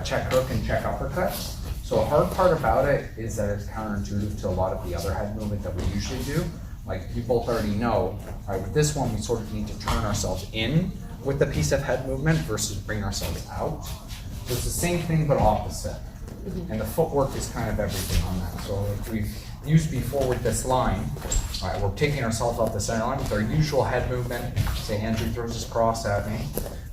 check hook and check uppercut. So the hard part about it is that it's counterintuitive to a lot of the other head movement that we usually do. Like you both already know, all right, with this one, we sort of need to turn ourselves in with the piece of head movement versus bring ourselves out. So it's the same thing, but opposite. And the footwork is kind of everything on that. So if we've used before with this line, all right, we're taking ourselves off the center line with our usual head movement. Say Andrew throws his cross at me,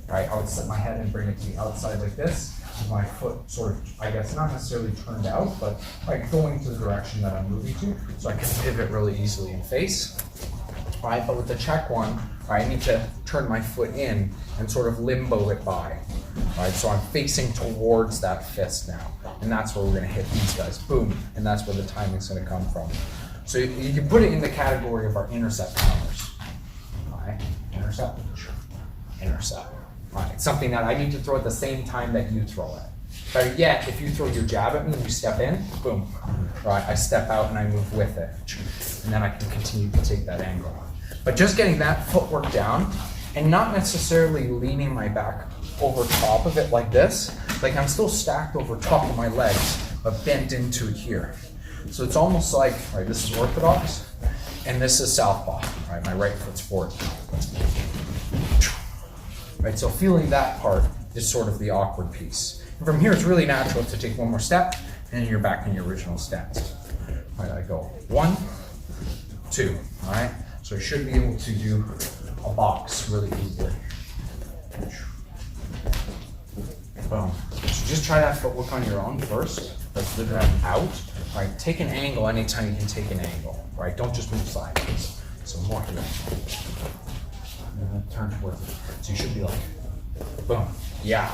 right? I would set my head and bring it to the outside like this. My foot sort of, I guess, not necessarily turned out, but like going to the direction that I'm moving to, so I can pivot really easily and face. All right, but with the check one, I need to turn my foot in and sort of limbo it by. All right, so I'm facing towards that fist now, and that's where we're going to hit these guys. Boom, and that's where the timing's going to come from. So you can put it in the category of our intercept counters. All right, intercept, intercept. Right, it's something that I need to throw at the same time that you throw it. Better yet, if you throw your jab at me and you step in, boom, right, I step out and I move with it. And then I can continue to take that angle. But just getting that footwork down and not necessarily leaning my back over top of it like this, like I'm still stacked over top of my legs, but bent into it here. So it's almost like, right, this is orthodox and this is southpaw, right, my right foot's forward. Right, so feeling that part is sort of the awkward piece. And from here, it's really natural to take one more step, and then you're back in your original stance. All right, I go 1, 2, all right? So I should be able to do a box really easily. Boom. So just try that footwork on your own first. Let's live it out. All right, take an angle anytime you can take an angle. All right, don't just move sideways. So more here. Turn towards it. So you should be like, boom, yeah.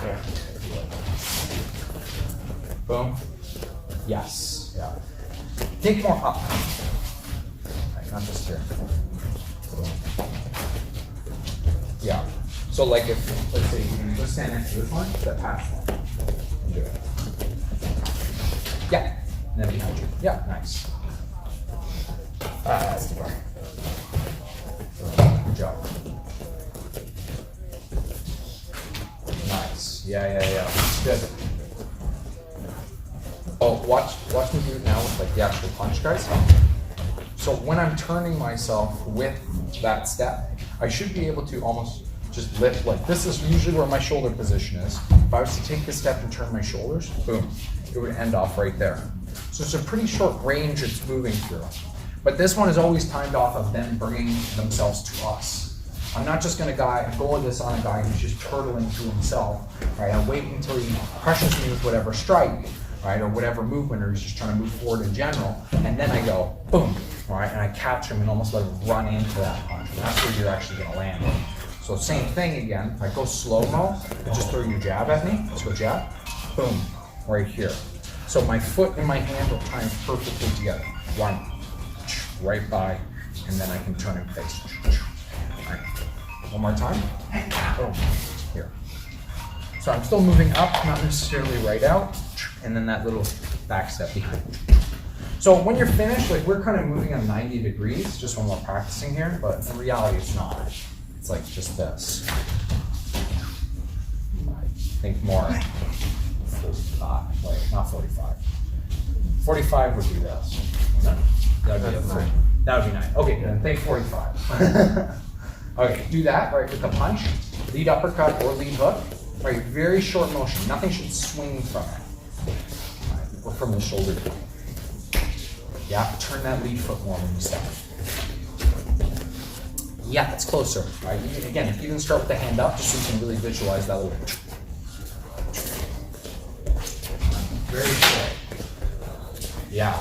Boom, yes, yeah. Think more up. Right, not just here. Boom. Yeah. So like if, let's say you can just stand next to this one, that pass one. Do it. Yeah. And then behind you. Yeah, nice. That's too far. Good job. Nice. Yeah. Good. Oh, watch me do it now with like the actual punch, guys. So when I'm turning myself with that step, I should be able to almost just lift like this is usually where my shoulder position is. If I was to take this step and turn my shoulders, boom, it would end off right there. So it's a pretty short range it's moving through. But this one is always timed off of them bringing themselves to us. I'm not just going to go this on a guy who's just turtling to himself, right? I wait until he pressures me with whatever strike, right, or whatever movement, or he's just trying to move forward in general, and then I go, boom, right, and I catch him and almost let him run into that punch. And that's where you're actually going to land it. So same thing again, if I go slow-mo, and just throw your jab at me, let's go jab, boom, right here. So my foot and my hand will time perfectly together. One, right by, and then I can turn and face. Right. One more time. Boom. Here. So I'm still moving up, not necessarily right out, and then that little back step behind. So when you're finished, like we're kind of moving on 90 degrees, just when we're practicing here, but in reality it's not. It's like just this. Think more 45, like not 45. 45 would be this. That would be 9. Okay, then think 45. Okay, do that, right, with the punch, lead uppercut or lead hook, right, very short motion. Nothing should swing from it, right, or from the shoulder down. Yeah, turn that lead foot more when you step. Yeah, it's closer, right? Again, if you can start with the hand up, just so you can really visualize that little. Very short. Yeah.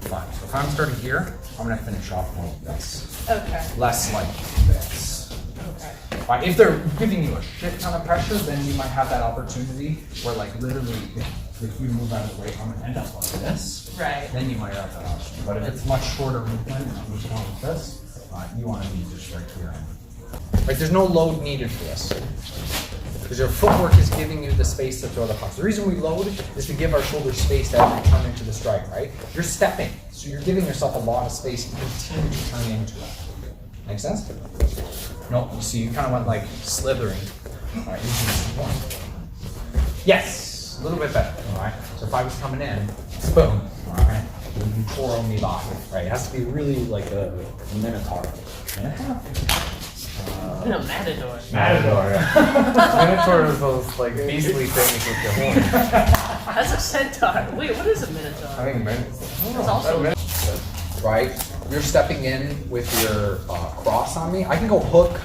Fine. So if I'm starting here, I'm going to finish off one of this. Okay. Less like this. Okay. Right, if they're giving you a shit ton of pressure, then you might have that opportunity where like literally if you move out of the way, I'm going to end up like this. Right. Then you might have that option. But if it's much shorter movement, I'm just going with this, you want to be just right here. Right, there's no load needed for this. Because your footwork is giving you the space to throw the punch. The reason we load is to give our shoulders space to actually turn into the strike, right? You're stepping, so you're giving yourself a lot of space to continue to turn into it. Make sense? Nope, you see, you kind of went like slithering. All right, one. Yes, Yes, a little bit better, all right? So if I was coming in, boom, all right? You twirl me body, right? It has to be really like a minotaur. No, matador. Matador, yeah. Minotaur is those like beastly things with the horns. That's a centaur. Wait, what is a minotaur? I think That's also Right? You're stepping in with your cross on me. I can go hook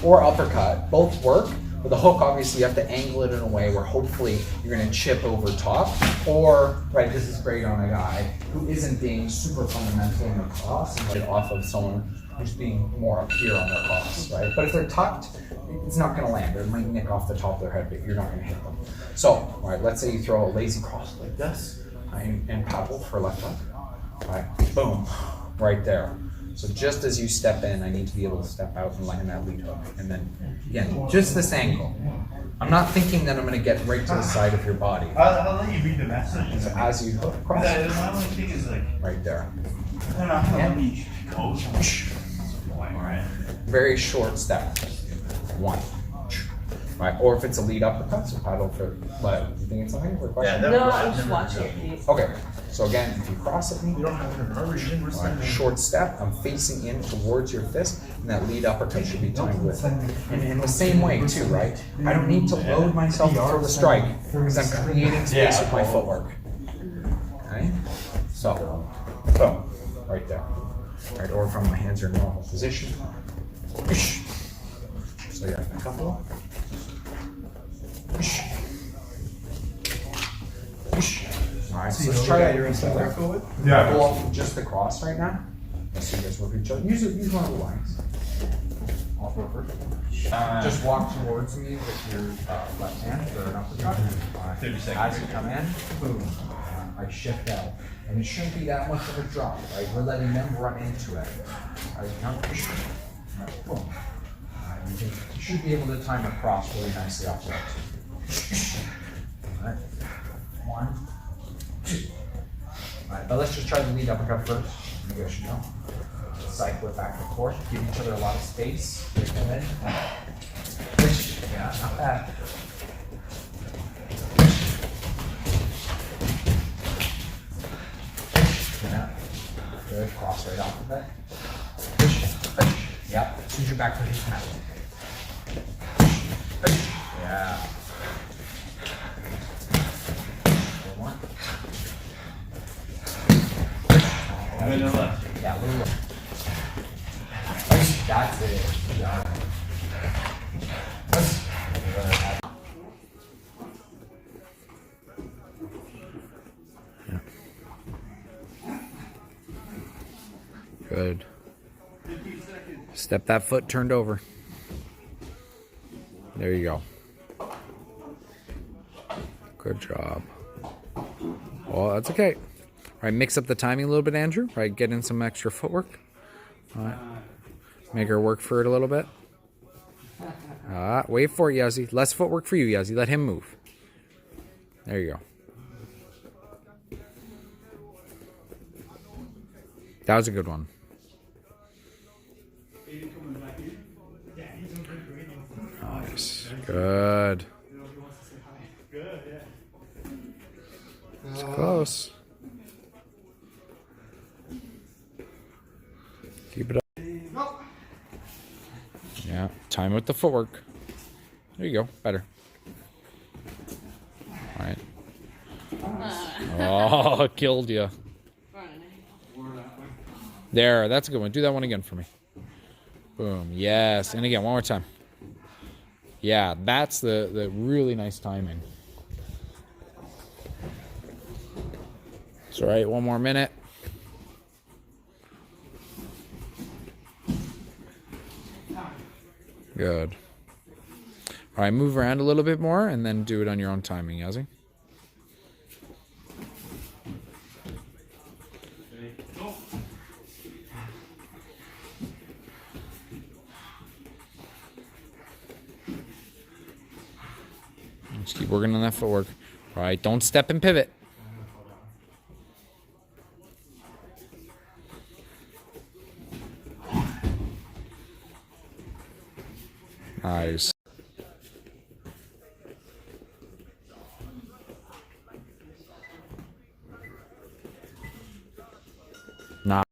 or uppercut. Both work. With the hook, obviously, you have to angle it in a way where hopefully you're going to chip over top. Or, right, this is great on a guy who isn't being super fundamental in the cross and like off of someone who's being more up here on their cross, right? But if they're tucked, it's not going to land. It might nick off the top of their head, but you're not going to hit them. So, all right, let's say you throw a lazy cross like this and paddle for left hook. All right, boom, right there. So just as you step in, I need to be able to step out and land that lead hook. And then, again, just this angle. I'm not thinking that I'm going to get right to the side of your body. I'll let you read the message. So as you hook across, My only thing is like, right there. I don't know how let me coach. Right. Very short step. One. Right, or if it's a lead uppercut, so paddle for, what, you think it's something for a question? Yeah, No, I'm just watching it. Okay, so again, if you cross at me, You don't have an immersion. right, short step, I'm facing in towards your fist, and that lead uppercut should be timed with it. And in the same way too, right? I don't need to load myself for the strike, because I'm creating space with my footwork. Okay? So, boom, right there. Right, or from my hands are in normal position. So yeah, a couple. Alright, so let's try that. Yeah. Go off just the cross right now. Let's see you guys work each other. Use one of the lines. I'll throw first. Just walk towards me with your left hand for an uppercut. 30 seconds. As you come in, boom. I shift out. And it shouldn't be that much of a drop, right? We're letting them run into it. Alright, right, boom. You should be able to time a cross really nicely off the Alright. 1, 2. Alright, but let's just try the lead uppercut first. You guys should know. Cycle it back and forth. Give each other a lot of space. Come in. Yeah, not bad. Yeah. Good. Cross right off of it. Yep. As soon as you're back for his paddle. Yeah. One. And then the left. Yeah, a little left. That's it. Yeah. Good. Step that foot turned over. There you go. Good job. Well, that's okay. All right, mix up the timing a little bit, Andrew. All right, get in some extra footwork. All right. Make her work for it a little bit. Wait for it, Yazzy. Less footwork for you, Yazzy. Let him move. There you go. That was a good one. Nice. Good. It's close. Keep it up. Yeah, time with the footwork. There you go. Better. All right. Oh, killed you. There, that's a good one. Do that one again for me. Boom. Yes. And again, one more time. Yeah, that's the really nice timing. It's all right. One more minute. Good. All right, move around a little bit more and then do it on your own timing, Yazzy. Just keep working on that footwork. All right, don't step and pivot. Nice. Nah.